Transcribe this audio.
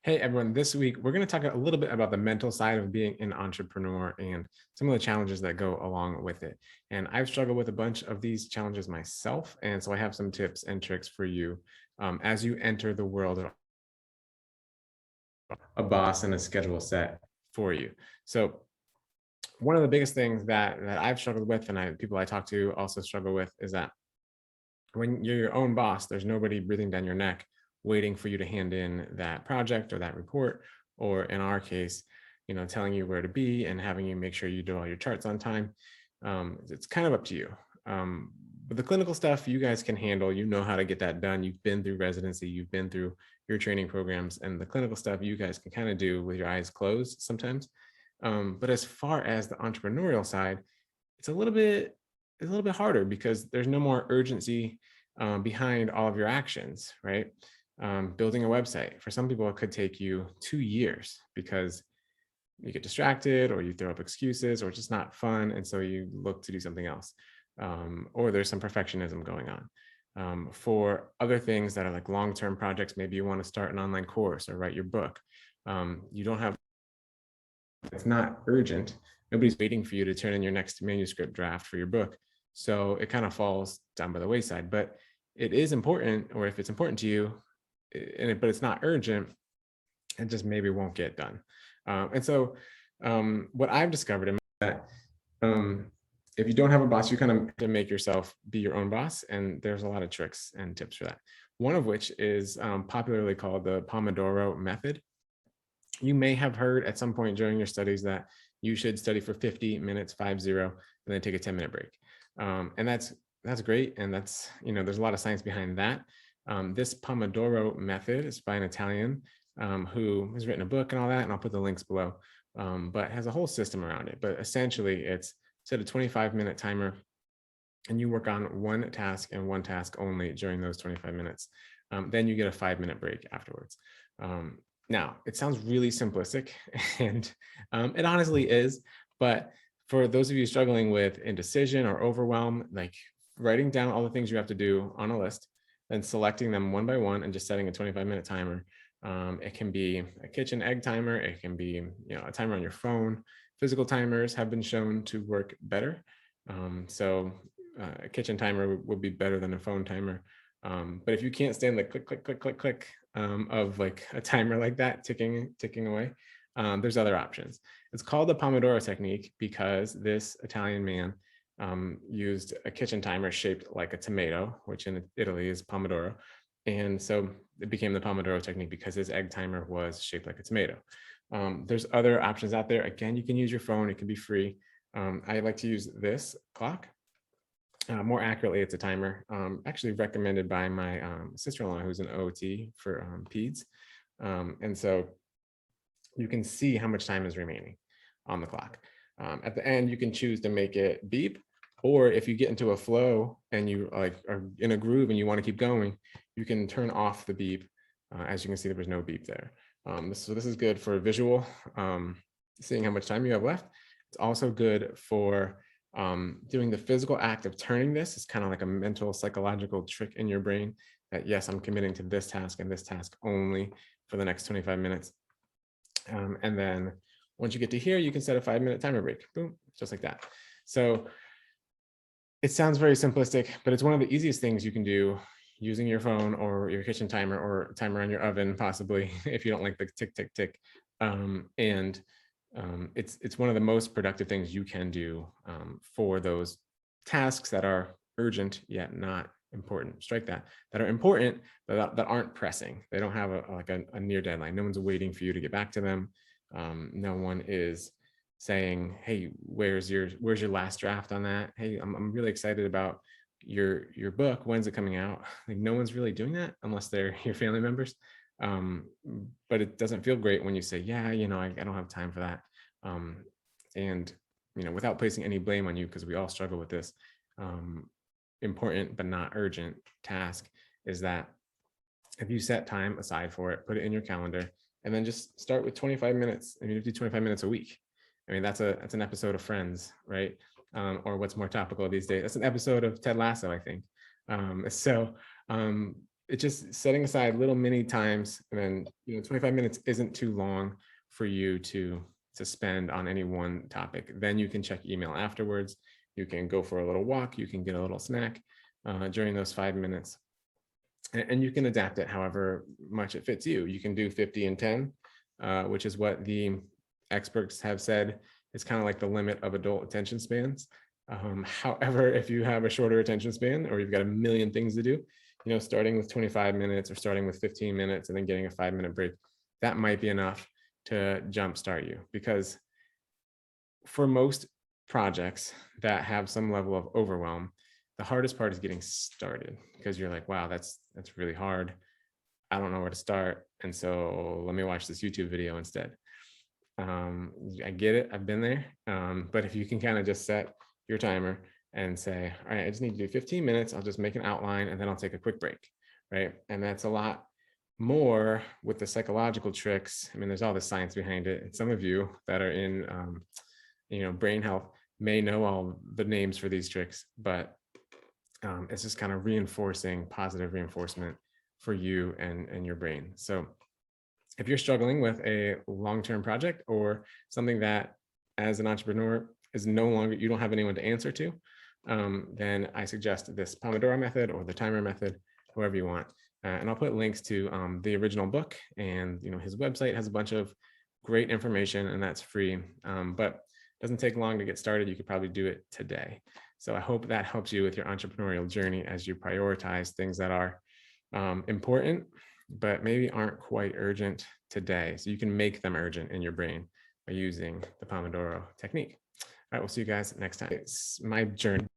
Hey everyone, this week we're going to talk a little bit about the mental side of being an entrepreneur and some of the challenges that go along with it. And I've struggled with a bunch of these challenges myself. And so I have some tips and tricks for you as you enter the world of a boss and a schedule set for you. So one of the biggest things that I've struggled with and people I talk to also struggle with is that when you're your own boss, there's nobody breathing down your neck waiting for you to hand in that project or that report, or in our case, telling you where to be and having you make sure you do all your charts on time. It's kind of up to you. But the clinical stuff you guys can handle. You know how to get that done. You've been through residency, you've been through your training programs, and the clinical stuff you guys can kind of do with your eyes closed sometimes. But as far as the entrepreneurial side, it's a little bit harder because there's no more urgency behind all of your actions, right? Building a website, for some people, it could take you 2 years because you get distracted or you throw up excuses or it's just not fun. And so you look to do something else. Or there's some perfectionism going on. For other things that are like long-term projects, maybe you want to start an online course or write your book. You don't have, it's not urgent. Nobody's waiting for you to turn in your next manuscript draft for your book. So it kind of falls down by the wayside, but it is important, or if it's important to you, but it's not urgent, it just maybe won't get done. And so what I've discovered is that if you don't have a boss, you kind of have to make yourself be your own boss. And there's a lot of tricks and tips for that. One of which is popularly called the Pomodoro method. You may have heard at some point during your studies that you should study for 50 minutes, 50, and then take a 10-minute break. And that's great. And that's, there's a lot of science behind that. This Pomodoro method is by an Italian who has written a book and all that, and I'll put the links below, but has a whole system around it. But essentially it's set a 25-minute timer and you work on one task and one task only during those 25 minutes. Then you get a 5-minute break afterwards. Now, it sounds really simplistic, and it honestly is, but for those of you struggling with indecision or overwhelm, like writing down all the things you have to do on a list, then selecting them one by one and just setting a 25-minute timer. It can be a kitchen egg timer. It can be, a timer on your phone. Physical timers have been shown to work better. So a kitchen timer would be better than a phone timer. But if you can't stand the click, click, click, click, click of like a timer like that ticking away, there's other options. It's called the Pomodoro Technique because this Italian man used a kitchen timer shaped like a tomato, which in Italy is Pomodoro. And so it became the Pomodoro Technique because his egg timer was shaped like a tomato. There's other options out there. Again, you can use your phone. It can be free. I like to use this clock. More accurately, it's a timer, actually recommended by my sister-in-law, who's an OT for peds. And so you can see how much time is remaining on the clock. At the end, you can choose to make it beep, or if you get into a flow and you like are in a groove and you want to keep going, you can turn off the beep. As you can see, there was no beep there. So this is good for visual, seeing how much time you have left. It's also good for doing the physical act of turning this. Is kind of like a mental psychological trick in your brain that, yes, I'm committing to this task and this task only for the next 25 minutes. And then once you get to here, you can set a 5-minute timer break, boom, just like that. So it sounds very simplistic, but it's one of the easiest things you can do using your phone or your kitchen timer or timer on your oven, possibly, if you don't like the tick, tick, tick. It's one of the most productive things you can do for those tasks that are urgent yet not important. Strike that are important but that aren't pressing. They don't have a near deadline. No one's waiting for you to get back to them. No one is saying, hey, where's your last draft on that? Hey, I'm really excited about your book. When's it coming out? Like, no one's really doing that unless they're your family members. But it doesn't feel great when you say, yeah, I don't have time for that. And without placing any blame on you, because we all struggle with this, important but not urgent task is that if you set time aside for it, put it in your calendar, and then just start with 25 minutes. I mean, if you do 25 minutes a week, I mean, that's an episode of Friends, right? Or what's more topical these days, that's an episode of Ted Lasso, I think. it's just setting aside little mini times, and then 25 minutes isn't too long for you to spend on any one topic. Then you can check email afterwards. You can go for a little walk. You can get a little snack during those 5 minutes, and you can adapt it however much it fits you. You can do 50 and 10, which is what the experts have said is kind of like the limit of adult attention spans. However, if you have a shorter attention span, or you've got a million things to do, starting with 25 minutes or starting with 15 minutes and then getting a 5-minute break, that might be enough to jumpstart you. Because for most projects that have some level of overwhelm, the hardest part is getting started, because you're like, wow, that's really hard. I don't know where to start. And so let me watch this YouTube video instead. I get it. I've been there. But if you can kind of just set your timer and say, all right, I just need to do 15 minutes. I'll just make an outline and then I'll take a quick break. Right. And that's a lot more with the psychological tricks. I mean, there's all the science behind it. And some of you that are in, brain health may know all the names for these tricks, but it's just kind of reinforcing, positive reinforcement for you and your brain. So if you're struggling with a long-term project or something that as an entrepreneur is no longer, you don't have anyone to answer to, then I suggest this Pomodoro method or the timer method, however you want. And I'll put links to the original book, and his website has a bunch of great information, and that's free. But it doesn't take long to get started. You could probably do it today. So I hope that helps you with your entrepreneurial journey as you prioritize things that are important, but maybe aren't quite urgent today. So you can make them urgent in your brain by using the Pomodoro technique. All right, we'll see you guys next time. It's my journey.